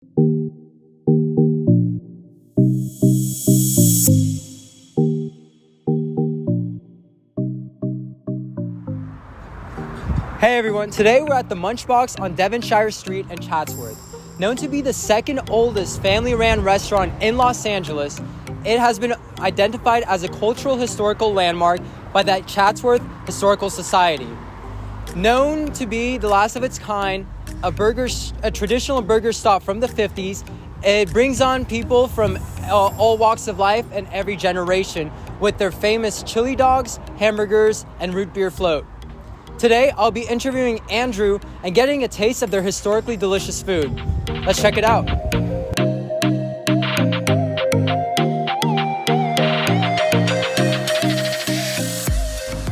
Hey everyone, today we're at the Munch Box on Devonshire Street in Chatsworth. Known to be the second oldest family-ran restaurant in Los Angeles, it has been identified as a cultural historical landmark by the Chatsworth Historical Society. Known to be the last of its kind, a traditional burger stop from the 50s, it brings on people from all walks of life and every generation with their famous chili dogs, hamburgers, and root beer float. Today, I'll be interviewing Andrew and getting a taste of their historically delicious food. Let's check it out.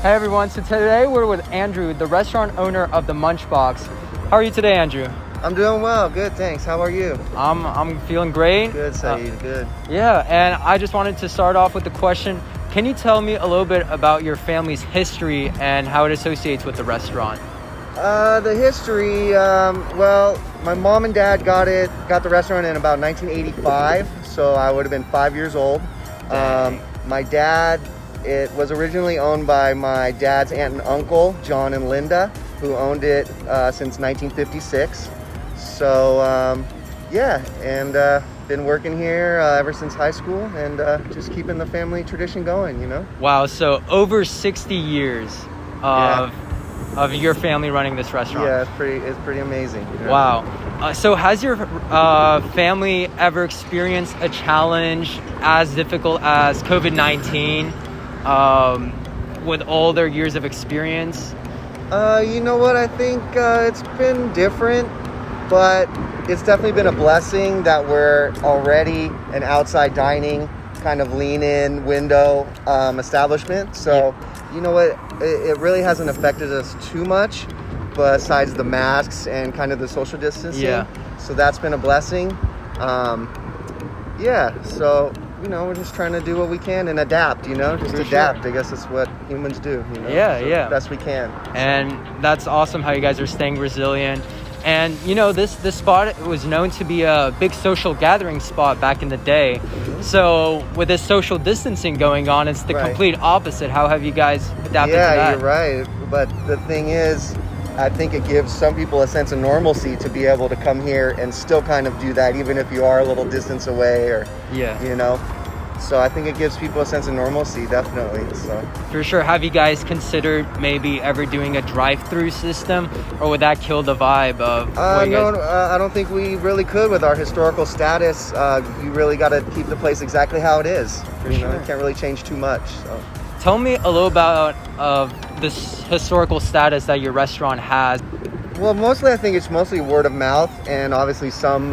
Hey everyone, so today we're with Andrew, the restaurant owner of the Munch Box. How are you today, Andrew? I'm doing well, good, thanks. How are you? I'm feeling great. Good, Saeed, good. Yeah, and I just wanted to start off with the question, can you tell me a little bit about your family's history and how it associates with the restaurant? The history, well, my mom and dad got the restaurant in about 1985, so I would have been 5 years old. My dad, it was originally owned by my dad's aunt and uncle, John and Linda, who owned it since 1956. So, yeah, and been working here ever since high school and just keeping the family tradition going, you know? Wow, so over 60 years of your family running this restaurant. Yeah, it's pretty amazing. You know? Wow. So has your family ever experienced a challenge as difficult as COVID-19 with all their years of experience? You know what, I think it's been different, but it's definitely been a blessing that we're already an outside dining kind of lean-in window establishment. So, you know what, it really hasn't affected us too much besides the masks and kind of the social distancing. Yeah. So that's been a blessing. Yeah, so, you know, we're just trying to do what we can and adapt, you know, just adapt. Sure. I guess that's what humans do, you know? Yeah, so yeah. Best we can. And that's awesome how you guys are staying resilient. And, you know, this spot was known to be a big social gathering spot back in the day. So with this social distancing going on, it's the complete opposite. How have you guys adapted to that? Yeah, you're right. But the thing is, I think it gives some people a sense of normalcy to be able to come here and still kind of do that, even if you are a little distance away or, you know. So I think it gives people a sense of normalcy, definitely. So for sure. Have you guys considered maybe ever doing a drive-through system, or would that kill the vibe of? No, I don't think we really could with our historical status. You really got to keep the place exactly how it is. You know, you can't really change too much. So. Tell me a little about this historical status that your restaurant has. Well, mostly I think it's mostly word of mouth and obviously some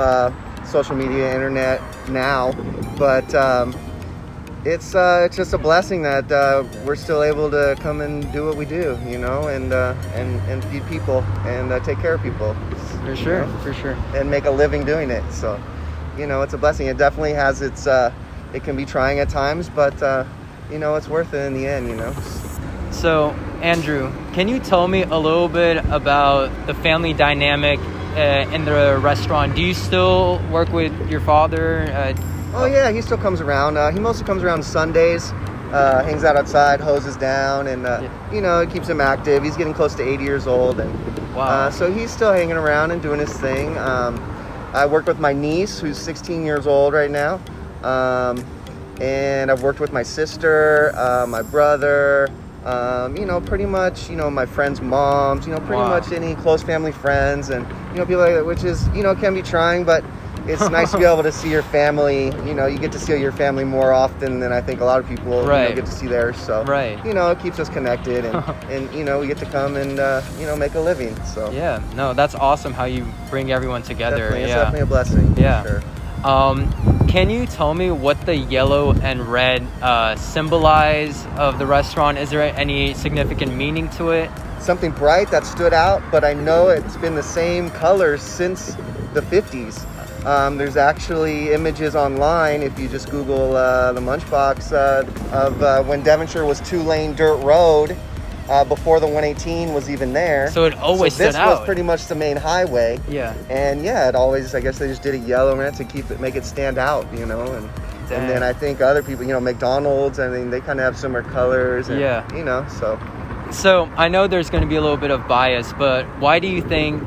social media, internet now, but. It's just a blessing that we're still able to come and do what we do, you know, and feed people and take care of people. For sure, you know? For sure. And make a living doing it. So, you know, it's a blessing. It definitely has its, it can be trying at times, but, you know, it's worth it in the end, you know. So, Andrew, can you tell me a little bit about the family dynamic in the restaurant? Do you still work with your father? Oh yeah, he still comes around. He mostly comes around Sundays, hangs out outside, hoses down, and you know, it keeps him active. He's getting close to 80 years old, and so he's still hanging around and doing his thing. I work with my niece, who's 16 years old right now, and I've worked with my sister, my brother, you know, pretty much, you know, my friends' moms, you know, pretty much any close family friends, and you know, people like that, which is, you know, can be trying, but it's nice to be able to see your family. You know, you get to see your family more often than I think a lot of people you know, get to see theirs. So, you know, it keeps us connected, and you know, we get to come and you know, make a living. So yeah, no, that's awesome how you bring everyone together. Definitely. It's definitely a blessing. Yeah. For sure. Can you tell me what the yellow and red symbolize of the restaurant? Is there any significant meaning to it? Something bright that stood out, but I know it's been the same color since the 50s. There's actually images online, if you just Google the Munch Box, of when Devonshire was 2-lane dirt road, before the 118 was even there. So it always stood this out. was pretty much the main highway. Yeah. And yeah, it always, I guess they just did it yellow in it to make it stand out, you know. And then I think other people, you know, McDonald's, I mean, they kind of have similar colors. And, Yeah. You know, so. So I know there's going to be a little bit of bias, but why do you think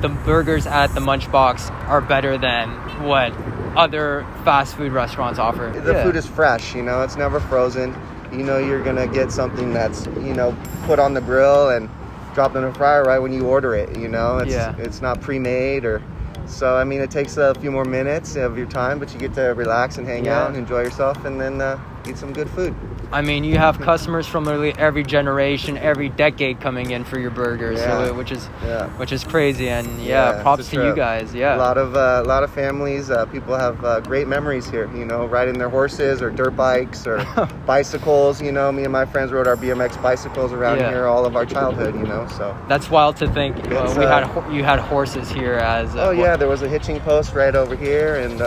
the burgers at the Munch Box are better than what other fast food restaurants offer? The food is fresh, you know, it's never frozen. You know, you're going to get something that's, you know, put on the grill and dropped in a fryer right when you order it, you know. It's not pre-made or... So, I mean, it takes a few more minutes of your time, but you get to relax and hang out and enjoy yourself and then eat some good food. I mean, you have customers from literally every generation, every decade coming in for your burgers, so, which is crazy. And props to you guys. Yeah, a lot of families, people have great memories here. You know, riding their horses or dirt bikes or bicycles. You know, me and my friends rode our BMX bicycles around here all of our childhood. You know, so that's wild to think. You had horses here as. There was a hitching post right over here, and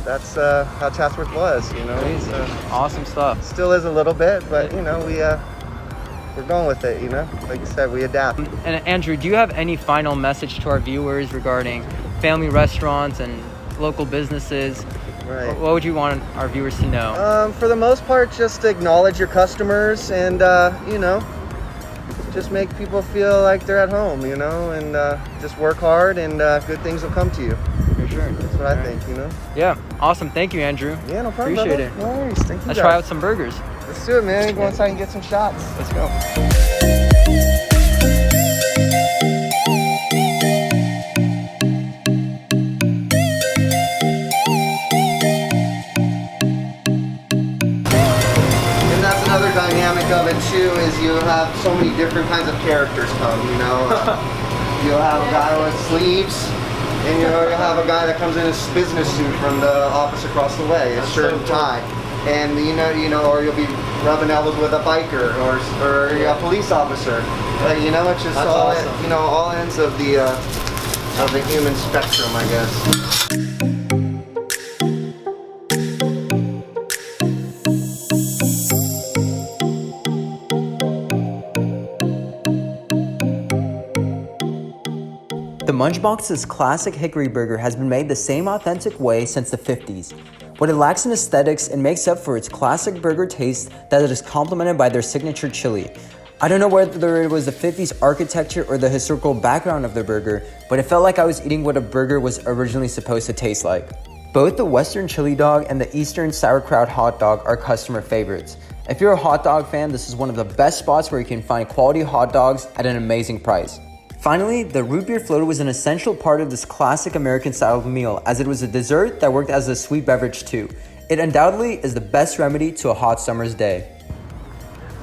that's how Chatsworth was, you know. Awesome stuff. Still is a little bit, but you know, we're going with it, you know. Like you said, we adapt. And Andrew, do you have any final message to our viewers regarding family restaurants and local businesses? Right. What would you want our viewers to know? For the most part, just acknowledge your customers and you know, just make people feel like they're at home, you know, and just work hard and good things will come to you. For sure. That's what I think, you know. Yeah, awesome. Thank you, Andrew. Yeah, no problem. Appreciate it. No worries. Thank you. Let's try out some burgers. Let's do it, man. Go inside and get some shots. Let's go. Another dynamic of it too is you have so many different kinds of characters come, you know. You'll have a guy with sleeves, and you'll have a guy that comes in his business suit from the office across the way, a shirt and tie. And you know, or you'll be rubbing elbows with a biker or a police officer. You know, it's just awesome. You know, all ends of the human spectrum, I guess. The Munch Box's classic hickory burger has been made the same authentic way since the 50s. What it lacks in aesthetics, it makes up for its classic burger taste that it is complemented by their signature chili. I don't know whether it was the 50s architecture or the historical background of the burger, but it felt like I was eating what a burger was originally supposed to taste like. Both the Western chili dog and the Eastern sauerkraut hot dog are customer favorites. If you're a hot dog fan, this is one of the best spots where you can find quality hot dogs at an amazing price. Finally, the root beer float was an essential part of this classic American-style meal, as it was a dessert that worked as a sweet beverage too. It undoubtedly is the best remedy to a hot summer's day.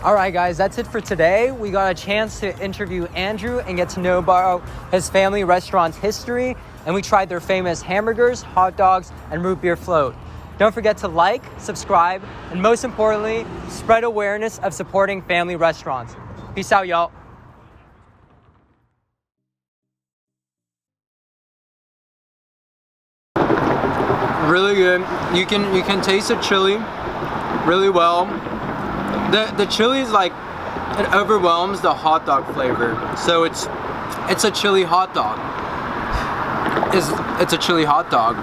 All right, guys, that's it for today. We got a chance to interview Andrew and get to know about his family restaurant's history, and we tried their famous hamburgers, hot dogs, and root beer float. Don't forget to like, subscribe, and most importantly, spread awareness of supporting family restaurants. Peace out, y'all. Really good. You can taste the chili really well. The chili is like, it overwhelms the hot dog flavor. So it's a chili hot dog. It's a chili hot dog.